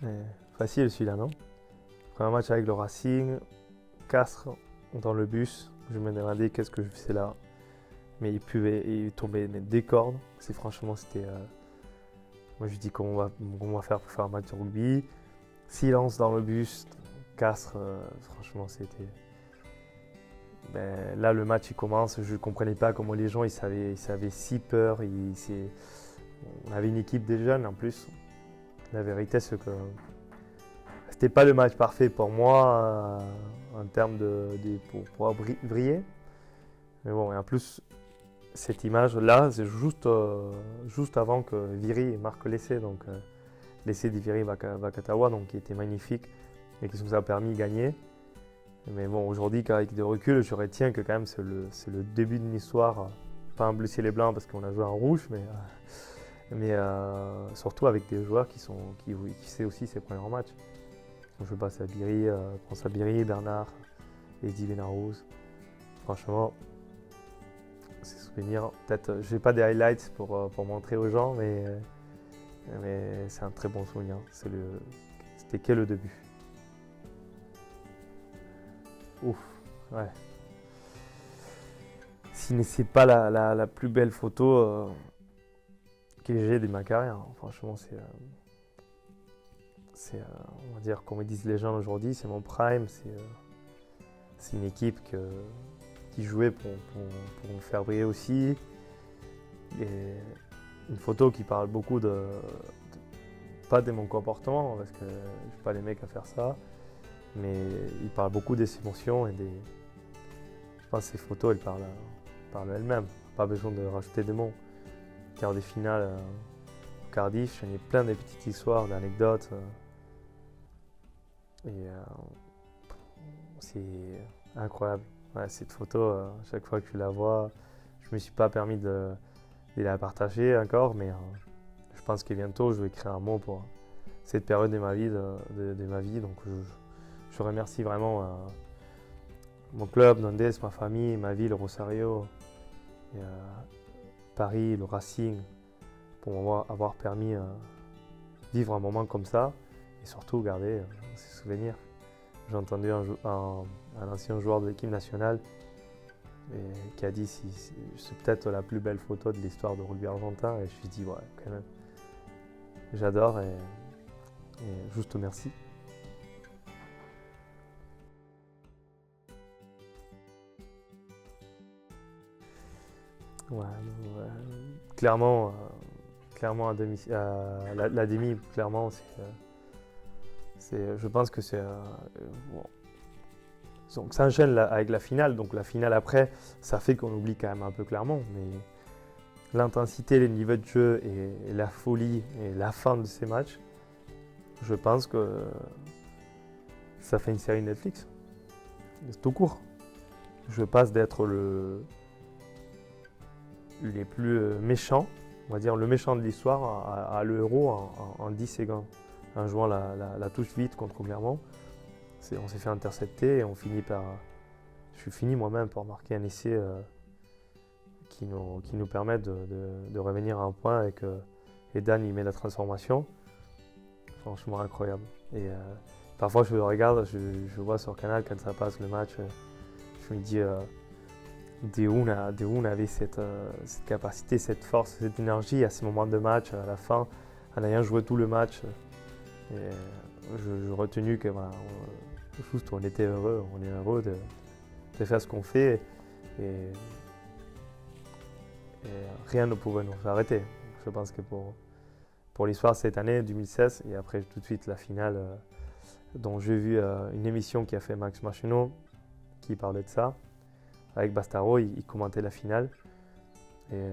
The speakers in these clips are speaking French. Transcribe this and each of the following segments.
Mais facile celui-là, non? Premier match avec le Racing, Castres dans le bus. Je me demandais qu'est-ce que je faisais là. Mais il tombait des cordes. Franchement, c'était. Moi, je dis comment on va faire pour faire un match de rugby. Silence dans le bus. Castres, franchement, c'était. Ben, là, le match il commence. Je ne comprenais pas comment les gens ils avaient si peur. On avait une équipe des jeunes en plus. La vérité, c'est que c'était pas le match parfait pour moi en termes pour pouvoir briller. Mais bon, et en plus, cette image-là, c'est juste avant que Viry marque l'essai. Donc, l'essai de Viry Vakatawa, donc, qui était magnifique et qui nous a permis de gagner. Mais bon, aujourd'hui, avec du recul, je retiens que quand même c'est le début d'une histoire. Pas un bleu ciel et blanc parce qu'on a joué en rouge, mais surtout avec des joueurs qui sait aussi ses premiers matchs. Je pense à Biry, Bernard, Eddy Benarous. Franchement, ces souvenirs. Peut-être, je n'ai pas des highlights pour montrer aux gens, mais c'est un très bon souvenir. C'était que le début. Ouf, ouais. Si c'est pas la plus belle photo que j'ai de ma carrière, hein. Franchement, on va dire, comme disent les gens aujourd'hui, c'est mon prime. C'est une équipe qui jouait pour me faire briller aussi. Et une photo qui parle beaucoup pas de mon comportement, parce que je suis pas les mecs à faire ça, mais il parle beaucoup des émotions je pense que ces photos, elles parlent elles-mêmes. Pas besoin de rajouter des mots. Quart de finale au Cardiff, j'en ai plein de petites histoires, d'anecdotes. C'est incroyable. Ouais, cette photo, chaque fois que tu la vois, je me suis pas permis de la partager encore, mais je pense que bientôt je vais écrire un mot pour cette période de ma vie. Donc je remercie vraiment mon club, Nandes, ma famille, ma ville, Rosario, et, Paris, le Racing, pour m'avoir permis de vivre un moment comme ça et surtout garder ces souvenirs. J'ai entendu un ancien joueur de l'équipe nationale qui a dit c'est peut-être la plus belle photo de l'histoire de rugby argentin, et je me suis dit ouais, quand même. J'adore et juste merci. Ouais, clairement, clairement la demi, clairement, je pense que c'est bon. Donc ça enchaîne avec la finale, donc la finale après, ça fait qu'on oublie quand même un peu clairement, mais l'intensité, les niveaux de jeu et la folie et la fin de ces matchs, je pense que ça fait une série Netflix. C'est tout court. Je passe d'être les plus méchants, on va dire le méchant de l'histoire, à le héros en 10 secondes, en jouant la touche vite contre Clermont. On s'est fait intercepter et je suis fini moi-même par marquer un essai qui nous permet de revenir à un point et Dan il met la transformation. Franchement incroyable. Et parfois je regarde, je vois sur Canal quand ça passe le match, je me dis d'où on avait cette capacité, cette force, cette énergie à ces moments de match, à la fin, en ayant joué tout le match. Et j'ai retenu que voilà, juste on était heureux, on est heureux de faire ce qu'on fait et rien ne pouvait nous arrêter. Je pense que pour l'histoire cette année, 2016, et après tout de suite la finale, dont j'ai vu une émission qui a fait Max Machino qui parlait de ça. Avec Bastaro, il commentait la finale. Et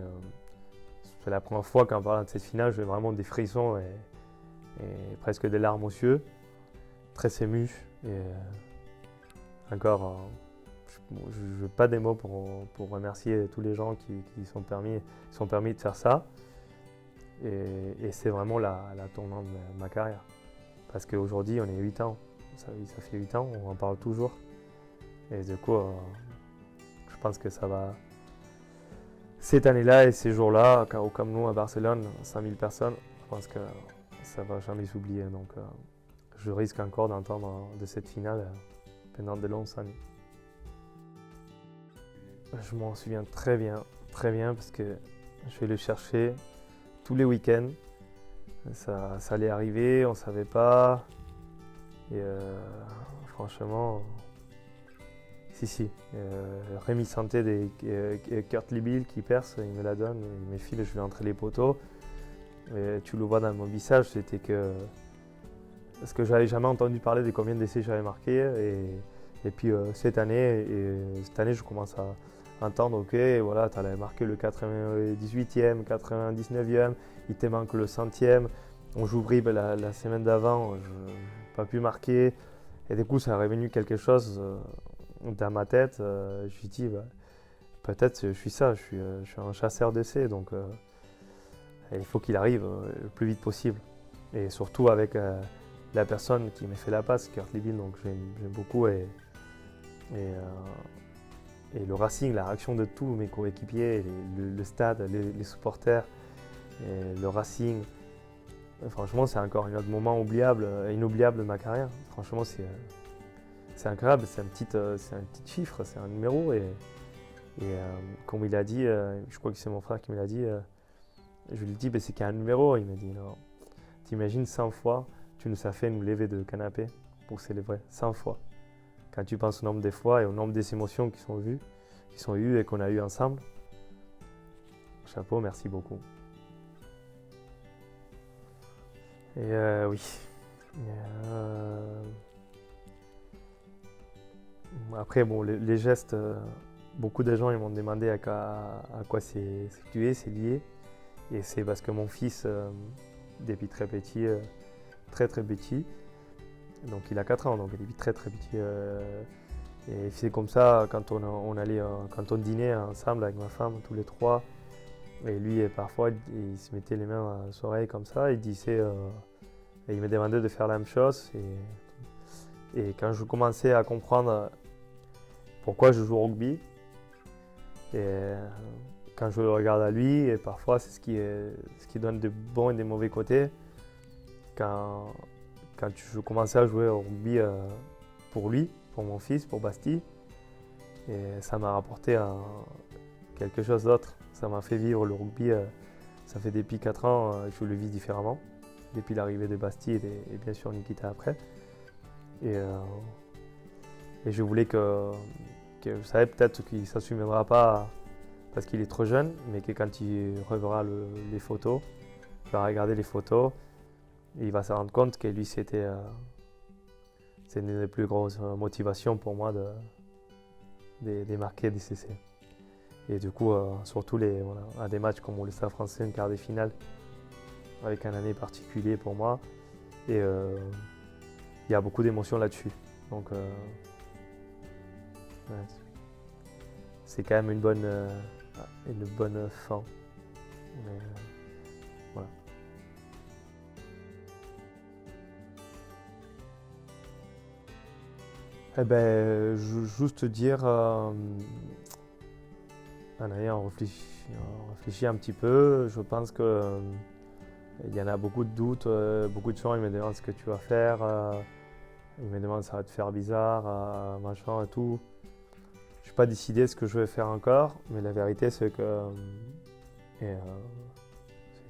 c'est la première fois qu'en parlant de cette finale, j'ai vraiment des frissons et presque des larmes aux yeux. Très ému. Et encore, je n'ai pas des mots pour remercier tous les gens qui sont permis de faire ça. Et c'est vraiment la tournante de ma carrière. Parce qu'aujourd'hui, on est 8 ans. Ça fait 8 ans, on en parle toujours. Et du coup, je pense que ça va. Cette année-là et ces jours-là, au Camp Nou à Barcelone, 5000 personnes, je pense qu'on ça ne va jamais s'oublier. Donc, je risque encore d'entendre de cette finale pendant de longues années. Je m'en souviens très bien, parce que je vais le chercher tous les week-ends. Ça allait arriver, on ne savait pas. Et franchement, si. Rémi Santé et Kurt Libil qui perce, il me la donne, il me file, je vais entre les poteaux. Et tu le vois dans mon visage, c'était que. Parce que j'avais jamais entendu parler de combien d'essais j'avais marqué. Et puis cette année, je commence à entendre, ok, voilà, tu avais marqué le 98e, 99e, il te manque le 100e. On joue Brive la semaine d'avant, je n'ai pas pu marquer. Et du coup, ça est revenu quelque chose dans ma tête. Je me suis dit, peut-être je suis ça, je suis un chasseur d'essais. Donc il faut qu'il arrive le plus vite possible. Et surtout avec la personne qui m'a fait la passe, Kurt Libil, donc j'aime beaucoup. Et le Racing, la réaction de tous mes coéquipiers, le stade, les supporters, et le Racing, franchement, c'est encore un autre moment inoubliable de ma carrière. Franchement, c'est incroyable, c'est un petit chiffre, c'est un numéro. Et comme il a dit, je crois que c'est mon frère qui me l'a dit, je lui dis, c'est qu'un numéro. Il m'a dit, non, t'imagines 100 fois, tu nous as fait nous lever de canapé pour célébrer, 100 fois. Quand tu penses au nombre des fois et au nombre des émotions qui sont eues et qu'on a eues ensemble, chapeau, merci beaucoup. Et oui. Après, bon, les gestes, beaucoup de gens ils m'ont demandé à quoi c'est dû, c'est lié. Et c'est parce que mon fils, depuis très petit, très petit, donc il a 4 ans, donc depuis très petit. Et c'est comme ça quand quand on dînait ensemble avec ma femme, tous les trois. Et lui, parfois, il se mettait les mains à l'oreille comme ça, il disait, et il me demandait de faire la même chose. Et quand je commençais à comprendre pourquoi je joue au rugby, et quand je le regarde à lui, et parfois c'est ce qui donne de bons et de mauvais côtés. Quand je commençais à jouer au rugby pour lui, pour mon fils, pour Bastille, et ça m'a rapporté quelque chose d'autre. Ça m'a fait vivre le rugby, ça fait depuis 4 ans, je le vis différemment, depuis l'arrivée de Bastille et bien sûr Nikita après. Et je voulais que je savais peut-être qu'il ne s'assumera pas parce qu'il est trop jeune, mais que quand il reverra les photos, il va regarder les photos, et il va se rendre compte que lui c'était une des plus grosses motivations pour moi de marquer des CC. Et du coup, surtout à des matchs comme le Stade Français, une quart de finale, avec un année particulier pour moi. Et il y a beaucoup d'émotions là-dessus. Donc, c'est quand même une bonne fin. Mais, voilà. Eh ben, juste dire, en ayant réfléchi un petit peu, je pense que il y en a beaucoup de doutes, beaucoup de gens ils me demandent ce que tu vas faire, ils me demandent ça va te faire bizarre, machin et tout. Je n'ai pas décidé ce que je vais faire encore, mais la vérité c'est que c'est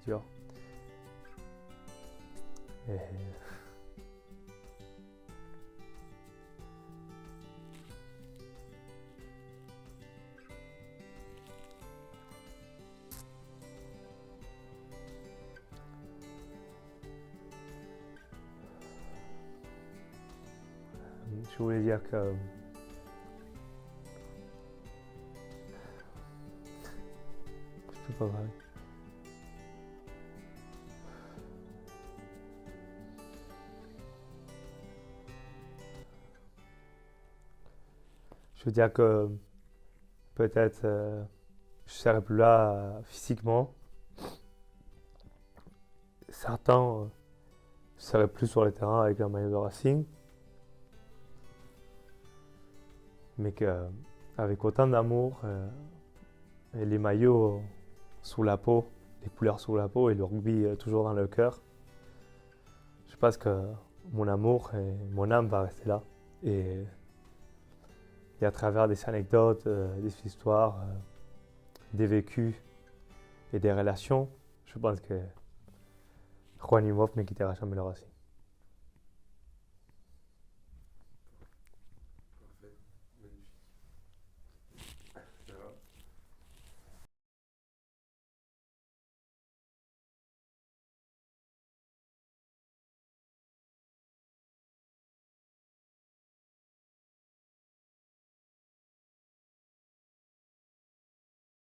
dur. Et je voulais dire que je peux pas parler. Je veux dire que peut-être je ne serai plus là physiquement. Certains je serai plus sur le terrain avec un maillot de Racing. Mais qu'avec autant d'amour et les maillots sous la peau, les couleurs sous la peau et le rugby toujours dans le cœur, je pense que mon amour et mon âme va rester là. Et à travers des anecdotes, des histoires, des vécus et des relations, je pense que Juan Imhoff ne quittera jamais le Racing.